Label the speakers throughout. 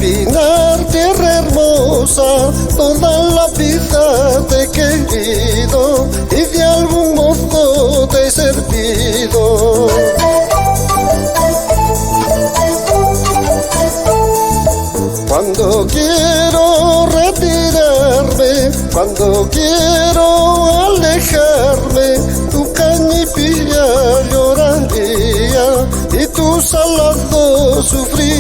Speaker 1: Espinar, tierra hermosa, toda la vida te he querido y de algún modo te he servido. Cuando quiero retirarme, cuando quiero alejarme, tu cañipilla lloraría y tu salado sufría.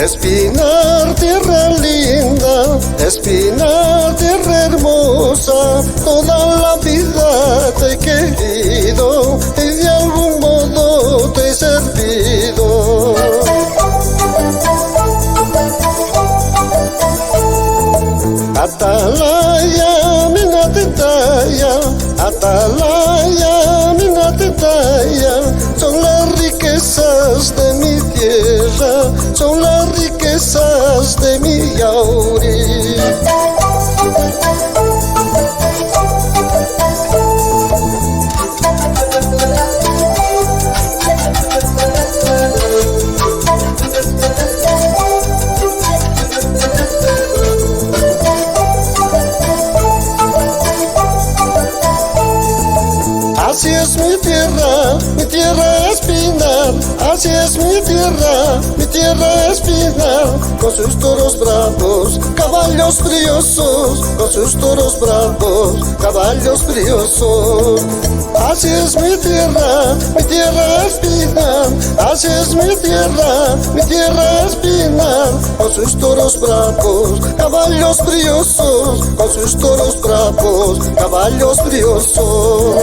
Speaker 1: Espinar, tierra linda, Espinar, tierra hermosa, toda la vida te he querido y de algún modo te he servido. Atalaya, Minatetaya, Atalaya, Minatetaya, son las riquezas de mi tierra, son las riquezas de mi Yauri. Así es mi tierra Espinar, así es mi tierra Espinar, con sus toros bravos, caballos briosos, con sus toros bravos, caballos briosos. Así es mi tierra Espinar, así es mi tierra Espinar, con sus toros bravos, caballos briosos, con sus toros bravos, caballos briosos.